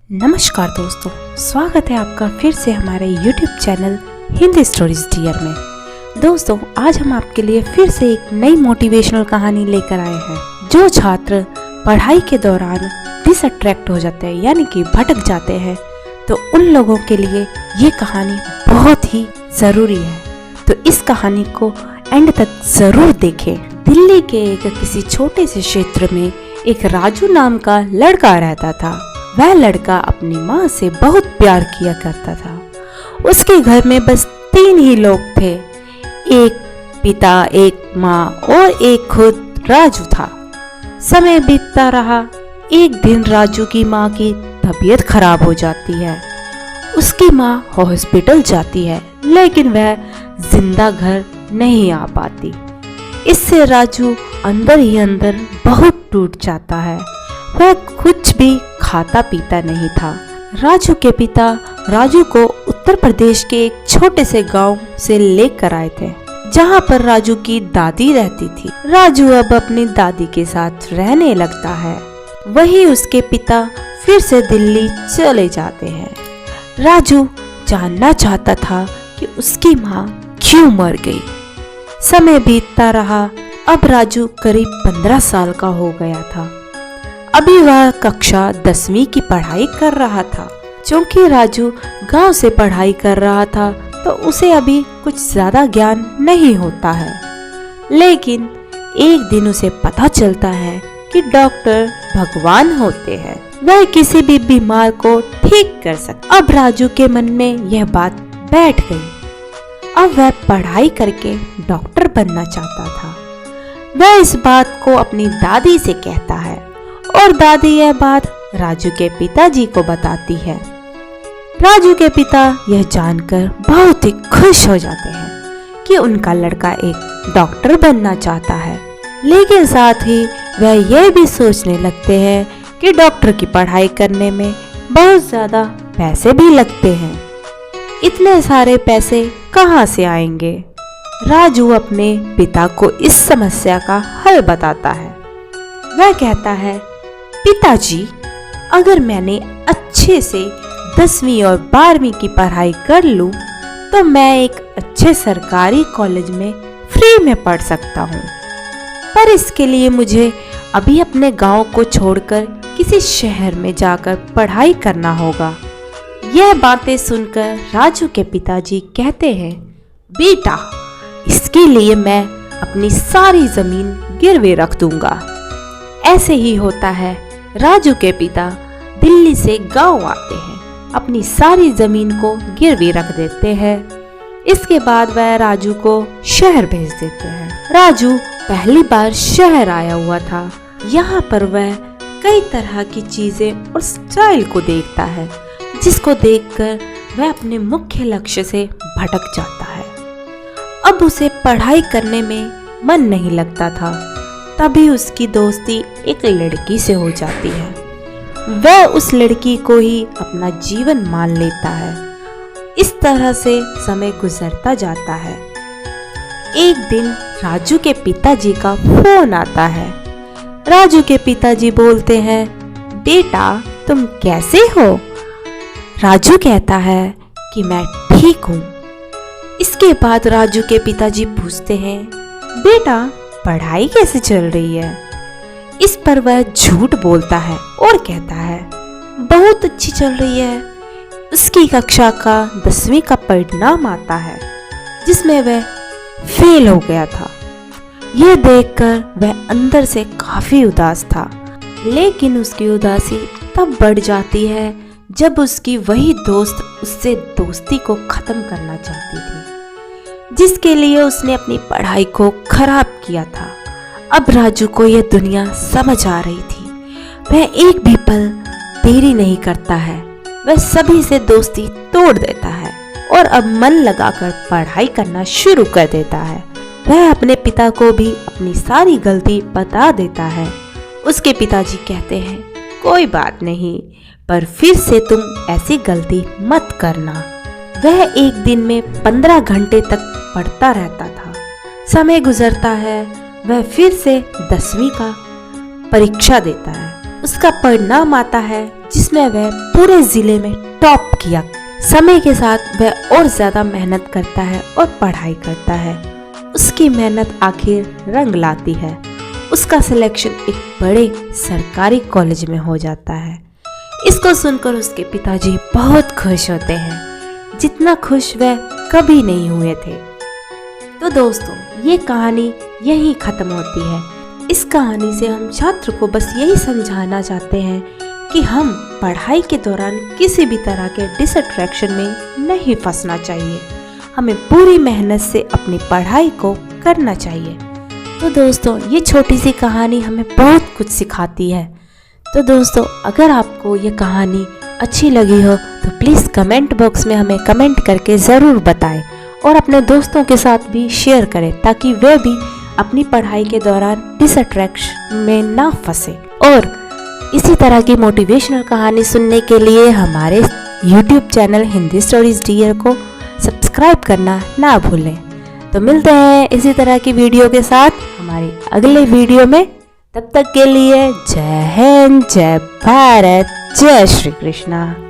नमस्कार दोस्तों, स्वागत है आपका फिर से हमारे YouTube channel Hindi stories dear में। दोस्तों, आज हम आपके लिए फिर से एक नई मोटिवेशनल कहानी लेकर आए हैं। जो छात्र पढ़ाई के दौरान डिसअट्रैक्ट हो जाते हैं यानी कि भटक जाते हैं, तो उन लोगों के लिए ये कहानी बहुत ही ज़रूरी है। तो इस कहानी को एंड तक ज़रूर देखें। दिल्ली के एक किसी छोटे से क्षेत्र में एक राजू नाम का लड़का रहता था। वह लड़का अपनी माँ से बहुत प्यार किया करता था। उसके घर में बस 3 ही लोग थे, एक पिता, एक माँ और एक खुद राजू था। समय बीतता रहा। एक दिन राजू की माँ की तबीयत खराब हो जाती है। उसकी माँ हॉस्पिटल जाती है, लेकिन वह जिंदा घर नहीं आ पाती। इससे राजू अंदर ही अंदर बहुत टूट जाता है। वह कुछ भी खाता पीता नहीं था। राजू के पिता राजू को उत्तर प्रदेश के एक छोटे से गांव से लेकर आए थे, जहां पर राजू की दादी रहती थी। राजू अब अपनी दादी के साथ रहने लगता है। वही उसके पिता फिर से दिल्ली चले जाते हैं। राजू जानना चाहता था कि उसकी माँ क्यों मर गई। समय बीतता रहा। अब राजू करीब 15 साल का हो गया था। अभी वह कक्षा 10वीं की पढ़ाई कर रहा था। क्योंकि राजू गांव से पढ़ाई कर रहा था, तो उसे अभी कुछ ज्यादा ज्ञान नहीं होता है। लेकिन एक दिन उसे पता चलता है कि डॉक्टर भगवान होते हैं। वह किसी भी बीमार को ठीक कर सकते। अब राजू के मन में यह बात बैठ गई। अब वह पढ़ाई करके डॉक्टर बनना चाहता था। वह इस बात को अपनी दादी से कहता है और दादी यह बात राजू के पिताजी को बताती है। राजू के पिता यह जानकर बहुत ही खुश हो जाते हैं कि उनका लड़का एक डॉक्टर बनना चाहता है। लेकिन साथ ही वह यह भी सोचने लगते हैं कि डॉक्टर की पढ़ाई करने में बहुत ज्यादा पैसे भी लगते हैं। इतने सारे पैसे कहाँ से आएंगे? राजू अपने पिता को इस समस्या का हल बताता है। वह कहता है, पिताजी, अगर मैंने अच्छे से 10वीं और 12वीं की पढ़ाई कर लूं, तो मैं एक अच्छे सरकारी कॉलेज में फ्री में पढ़ सकता हूं। पर इसके लिए मुझे अभी अपने गांव को छोड़कर किसी शहर में जाकर पढ़ाई करना होगा। यह बातें सुनकर राजू के पिताजी कहते हैं, बेटा, इसके लिए मैं अपनी सारी जमीन गिरवे रख दूंगा। ऐसे ही होता है। राजू के पिता दिल्ली से गांव आते हैं, अपनी सारी जमीन को गिरवी रख देते हैं। इसके बाद वह राजू को शहर भेज देते हैं। राजू पहली बार शहर आया हुआ था। यहाँ पर वह कई तरह की चीजें और स्टाइल को देखता है, जिसको देखकर वह अपने मुख्य लक्ष्य से भटक जाता है। अब उसे पढ़ाई करने में मन नहीं लगता था। तभी उसकी दोस्ती एक लड़की से हो जाती है। वह उस लड़की को ही अपना जीवन मान लेता है। इस तरह से समय गुजरता जाता है। एक दिन राजू के पिताजी का फोन आता है। राजू के पिताजी बोलते हैं, बेटा, तुम कैसे हो? राजू कहता है कि मैं ठीक हूँ। इसके बाद राजू के पिताजी पूछते हैं, बेटा, पढ़ाई कैसे चल रही है? इस पर वह झूठ बोलता है और कहता है, बहुत अच्छी चल रही है। उसकी कक्षा का 10वीं का परिणाम आता है, जिसमें वह फेल हो गया था। यह देखकर वह अंदर से काफी उदास था। लेकिन उसकी उदासी तब बढ़ जाती है जब उसकी वही दोस्त उससे दोस्ती को खत्म करना चाहती थी, जिसके लिए उसने अपनी पढ़ाई को खराब किया था। अब राजू को यह दुनिया समझ आ रही थी। वह एक भी पल देरी नहीं करता है। वह सभी से दोस्ती तोड़ देता है और अब मन लगाकर पढ़ाई करना शुरू कर देता है। वह अपने पिता को भी अपनी सारी गलती बता देता है। उसके पिताजी कहते हैं, कोई बात नहीं, पर फिर से तुम ऐसी गलती मत करना। वह एक दिन में 15 घंटे तक पढ़ता रहता था। समय गुजरता है। वह फिर से 10वीं का परीक्षा देता है। उसका परिणाम आता है, जिसमें जिसमें वह पूरे जिले में टॉप किया। समय के साथ वह और ज्यादा मेहनत करता है और पढ़ाई करता है। उसकी मेहनत आखिर रंग लाती है। उसका सिलेक्शन एक बड़े सरकारी कॉलेज में हो जाता है। इसको सुनकर उसके पिताजी बहुत खुश होते हैं, जितना खुश वह कभी नहीं हुए थे। तो दोस्तों, ये कहानी यहीं खत्म होती है। इस कहानी से हम छात्र को बस यही समझाना चाहते हैं कि हम पढ़ाई के दौरान किसी भी तरह के डिसअट्रैक्शन में नहीं फंसना चाहिए। हमें पूरी मेहनत से अपनी पढ़ाई को करना चाहिए। तो दोस्तों, ये छोटी सी कहानी हमें बहुत कुछ सिखाती है। तो दोस्तों, अगर आपको ये कहानी अच्छी लगी हो तो प्लीज़ कमेंट बॉक्स में हमें कमेंट करके ज़रूर बताएं और अपने दोस्तों के साथ भी शेयर करें, ताकि वे भी अपनी पढ़ाई के दौरान डिसअट्रैक्शन में ना फंसे। और इसी तरह की मोटिवेशनल कहानी सुनने के लिए हमारे YouTube channel Hindi stories dear को सब्सक्राइब करना ना भूलें। तो मिलते हैं इसी तरह की वीडियो के साथ हमारी अगले वीडियो में। तब तक के लिए जय हिंद, जय भारत, जय श्री कृष्णा।